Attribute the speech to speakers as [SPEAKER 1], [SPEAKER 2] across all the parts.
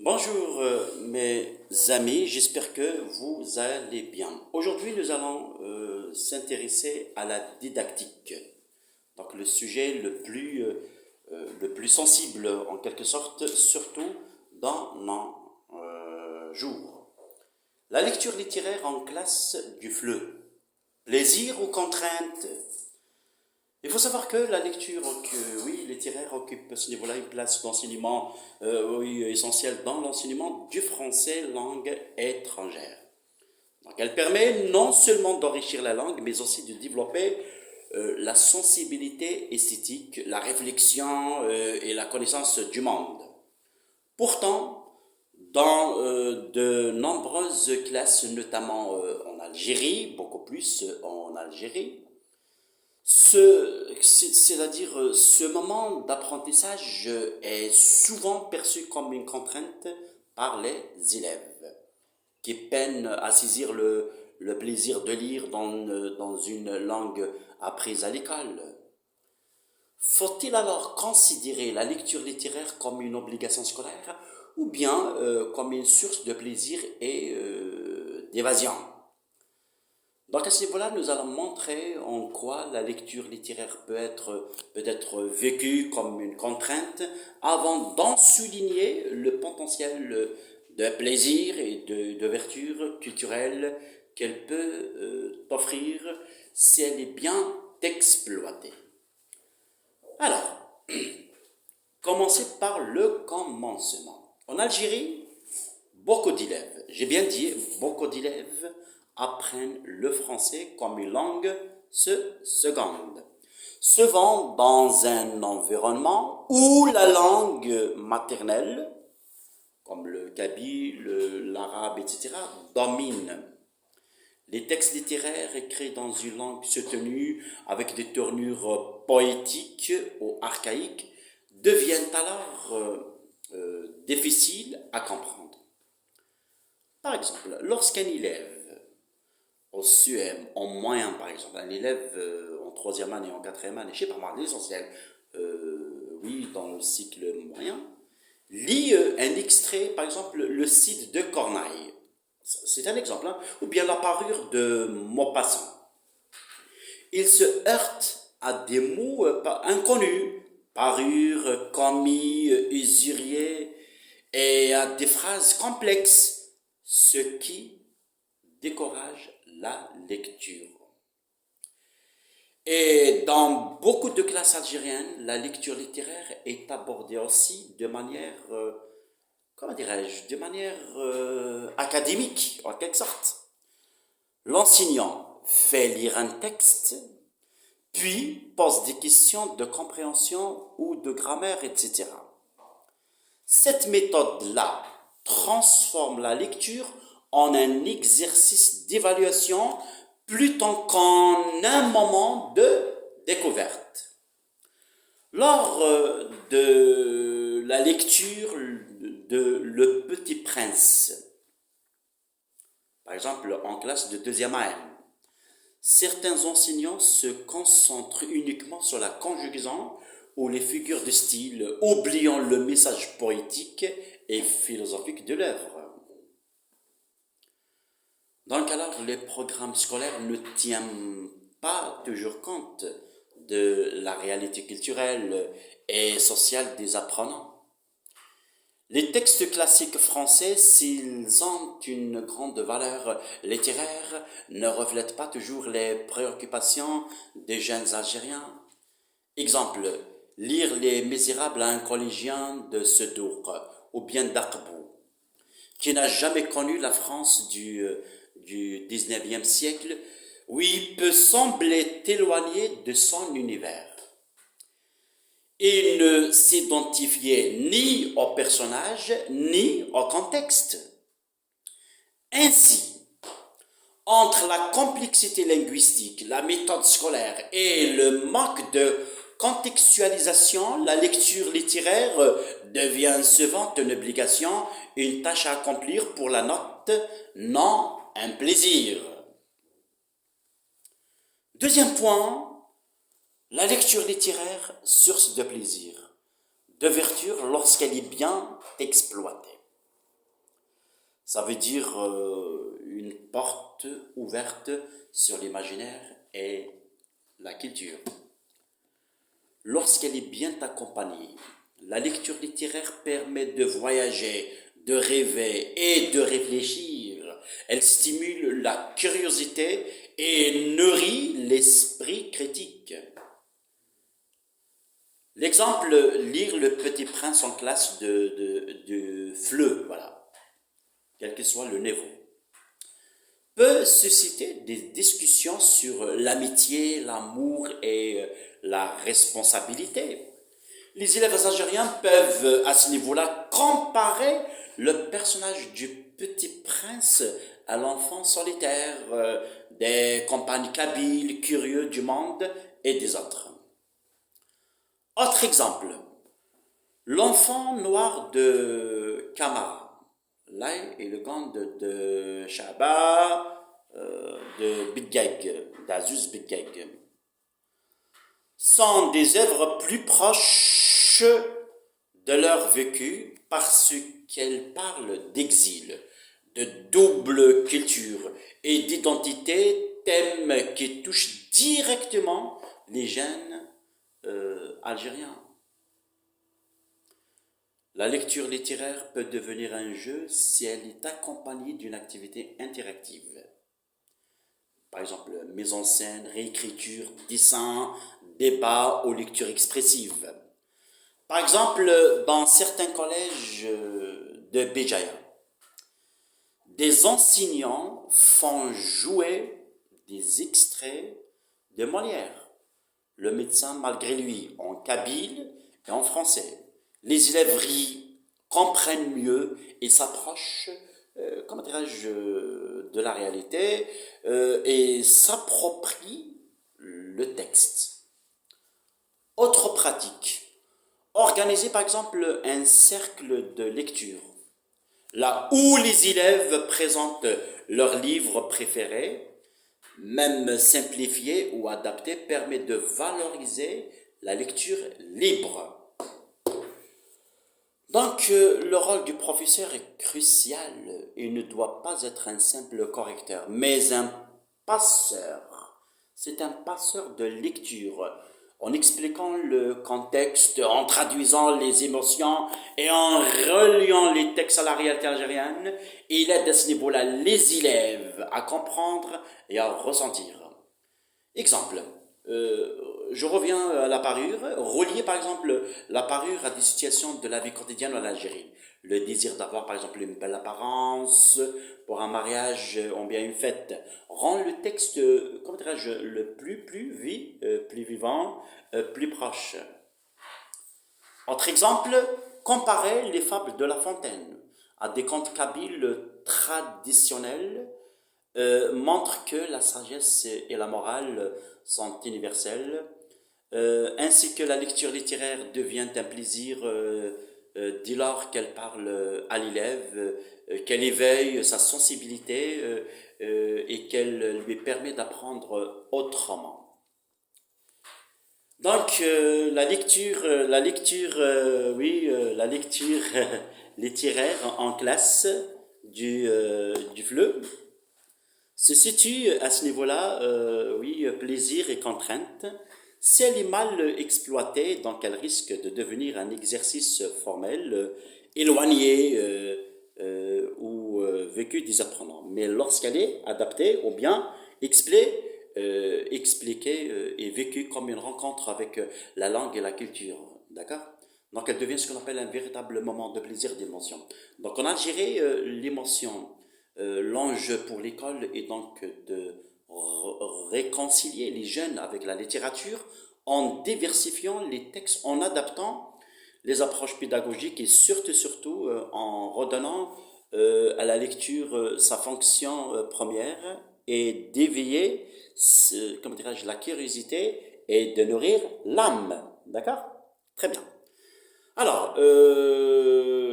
[SPEAKER 1] Bonjour mes amis, j'espère que vous allez bien. Aujourd'hui nous allons s'intéresser à la didactique. Donc le sujet le plus sensible en quelque sorte, surtout dans nos jours. La lecture littéraire en classe du FLE. Plaisir ou contrainte? Il faut savoir que la lecture, oui, littéraire occupe à ce niveau-là une place d'enseignement oui, essentielle dans l'enseignement du français langue étrangère. Donc elle permet non seulement d'enrichir la langue, mais aussi de développer la sensibilité esthétique, la réflexion et la connaissance du monde. Pourtant, dans de nombreuses classes, notamment en Algérie, beaucoup plus en Algérie, c'est-à-dire ce moment d'apprentissage est souvent perçu comme une contrainte par les élèves qui peinent à saisir le plaisir de lire dans une langue apprise à l'école. Faut-il alors considérer la lecture littéraire comme une obligation scolaire ou bien comme une source de plaisir et d'évasion? Donc à ce niveau-là, nous allons montrer en quoi la lecture littéraire peut être vécue comme une contrainte avant d'en souligner le potentiel de plaisir et d'ouverture culturelle qu'elle peut offrir si elle est bien exploitée. Alors, commencer par le commencement. En Algérie, beaucoup d'élèves, j'ai bien dit beaucoup d'élèves, apprennent le français comme une langue seconde, souvent dans un environnement où la langue maternelle, comme le kabyle, l'arabe, etc., domine. Les textes littéraires écrits dans une langue soutenue avec des tournures poétiques ou archaïques deviennent alors difficiles à comprendre. Par exemple, lorsqu'un élève au CEM, en moyen par exemple, un élève en troisième année, en quatrième année, je sais pas moi, l'essentiel, oui, dans le cycle moyen, lit un extrait, par exemple, le Cid de Corneille. C'est un exemple, hein, ou bien la parure de Maupassant. Il se heurte à des mots inconnus, parure, commis, usurier, et à des phrases complexes, ce qui décourage la lecture. Et dans beaucoup de classes algériennes, la lecture littéraire est abordée aussi de manière, comment dirais-je, de manière académique, en quelque sorte. L'enseignant fait lire un texte, puis pose des questions de compréhension ou de grammaire, etc. Cette méthode-là transforme la lecture en un exercice d'évaluation plutôt qu'en un moment de découverte. Lors de la lecture de Le Petit Prince, par exemple en classe de deuxième année, certains enseignants se concentrent uniquement sur la conjugaison ou les figures de style, oubliant le message poétique et philosophique de l'œuvre. Donc alors, les programmes scolaires ne tiennent pas toujours compte de la réalité culturelle et sociale des apprenants. Les textes classiques français, s'ils ont une grande valeur littéraire, ne reflètent pas toujours les préoccupations des jeunes Algériens. Exemple, lire Les Misérables à un collégien de Sedour ou bien d'Aqbou, qui n'a jamais connu la France du 19e siècle, oui, peut sembler éloigné de son univers. Il ne s'identifiait ni au personnage, ni au contexte. Ainsi, entre la complexité linguistique, la méthode scolaire et le manque de contextualisation, la lecture littéraire devient souvent une obligation, une tâche à accomplir pour la note, non un plaisir. Deuxième point, la lecture littéraire, source de plaisir, d'ouverture lorsqu'elle est bien exploitée. Ça veut dire une porte ouverte sur l'imaginaire et la culture. Lorsqu'elle est bien accompagnée, la lecture littéraire permet de voyager, de rêver et de réfléchir. Elle stimule la curiosité et nourrit l'esprit critique. L'exemple, lire Le Petit Prince en classe de Fleu, voilà, quel que soit le niveau, peut susciter des discussions sur l'amitié, l'amour et la responsabilité. Les élèves algériens peuvent, à ce niveau-là, comparer le personnage du Petit Prince à l'enfant solitaire, des compagnes kabyles, curieux du monde et des autres. Autre exemple, l'enfant noir de Kamara, là est le gant de Shaba, de Bidgeg, d'Azus Bidgeg, sont des œuvres plus proches de leur vécu parce qu'elles parlent d'exil, de double culture et d'identité, thèmes qui touchent directement les jeunes algériens. La lecture littéraire peut devenir un jeu si elle est accompagnée d'une activité interactive. Par exemple, mise en scène, réécriture, dessin, débat ou lecture expressive. Par exemple, dans certains collèges de Béjaïa, des enseignants font jouer des extraits de Molière, Le médecin malgré lui, en kabyle et en français. Les élèves rient, comprennent mieux et s'approchent, comment dirais-je, de la réalité et s'approprient le texte. Autre pratique, organiser par exemple un cercle de lecture, là où les élèves présentent leurs livres préférés, même simplifié ou adapté, permet de valoriser la lecture libre. Donc, le rôle du professeur est crucial. Il ne doit pas être un simple correcteur, mais un passeur. C'est un passeur de lecture. En expliquant le contexte, en traduisant les émotions et en reliant les textes à la réalité algérienne, il aide à ce niveau-là les élèves à comprendre et à ressentir. Exemple, je reviens à la parure, relier par exemple la parure à des situations de la vie quotidienne en Algérie. Le désir d'avoir par exemple une belle apparence pour un mariage ou bien une fête rend le texte, comment dirais-je, le plus vivant, plus proche. Autre exemple, comparer les fables de La Fontaine à des contes kabyles traditionnels montre que la sagesse et la morale sont universelles, ainsi que la lecture littéraire devient un plaisir dès lors qu'elle parle à l'élève, qu'elle éveille sa sensibilité et qu'elle lui permet d'apprendre autrement. Donc la lecture littéraire en classe du FLE se situe à ce niveau-là, plaisir et contrainte. Si elle est mal exploitée, donc elle risque de devenir un exercice formel, éloigné ou vécu des apprenants. Mais lorsqu'elle est adaptée ou bien expliquée et vécue comme une rencontre avec la langue et la culture, d'accord? Donc elle devient ce qu'on appelle un véritable moment de plaisir et d'émotion. Donc en Algérie, l'émotion, l'enjeu pour l'école est donc de réconcilier les jeunes avec la littérature en diversifiant les textes, en adaptant les approches pédagogiques et surtout en redonnant à la lecture sa fonction première et d'éveiller, comment dirais-je, la curiosité et de nourrir l'âme. D'accord? Très bien. Alors,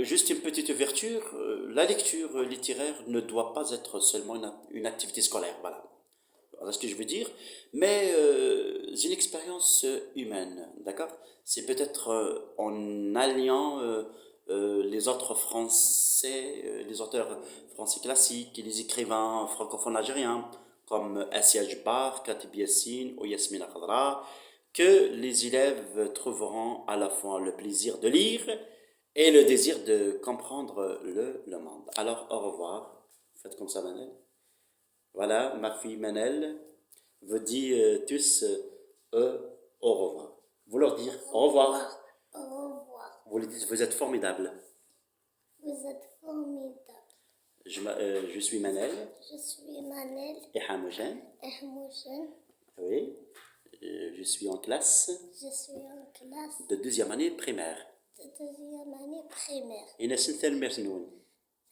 [SPEAKER 1] juste une petite ouverture, la lecture littéraire ne doit pas être seulement une activité scolaire, voilà. Voilà ce que je veux dire, mais une expérience humaine, d'accord? C'est peut-être en alliant les autres français, les auteurs français classiques, les écrivains francophones algériens, comme Assia Bar, Katib Yassine ou Yasmina Khadra, que les élèves trouveront à la fois le plaisir de lire et le désir de comprendre le monde. Alors, au revoir. Faites comme ça, Manel. Voilà, ma fille Manel vous dit tous au revoir. Vous leur dire au revoir.
[SPEAKER 2] Au revoir.
[SPEAKER 1] Vous leur dites vous êtes formidables.
[SPEAKER 2] Vous êtes formidables.
[SPEAKER 1] Je suis Manel.
[SPEAKER 2] Je suis Manel
[SPEAKER 1] Et Hamouchen.
[SPEAKER 2] et Hamouchen.
[SPEAKER 1] Oui. Je suis en classe
[SPEAKER 2] Je suis en classe
[SPEAKER 1] de deuxième année primaire.
[SPEAKER 2] de deuxième année primaire.
[SPEAKER 1] إن سنة المرسنون.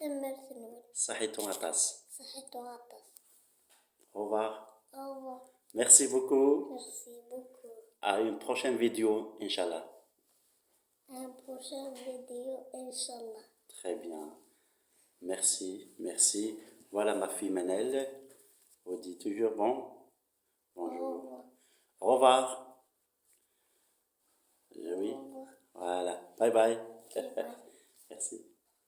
[SPEAKER 2] المرثنون.
[SPEAKER 1] صحيتون عطاس.
[SPEAKER 2] صحيت وعطس.
[SPEAKER 1] Au revoir.
[SPEAKER 2] Au revoir.
[SPEAKER 1] Merci beaucoup.
[SPEAKER 2] Merci beaucoup.
[SPEAKER 1] À une prochaine vidéo, Inch'Allah.
[SPEAKER 2] À une prochaine vidéo, Inch'Allah.
[SPEAKER 1] Très bien. Merci, merci. Voilà ma fille Manel. Vous dit toujours bonjour.
[SPEAKER 2] Au revoir.
[SPEAKER 1] Au revoir. Oui.
[SPEAKER 2] Au revoir.
[SPEAKER 1] Voilà. Bye bye.
[SPEAKER 2] Bye bye.
[SPEAKER 1] Merci.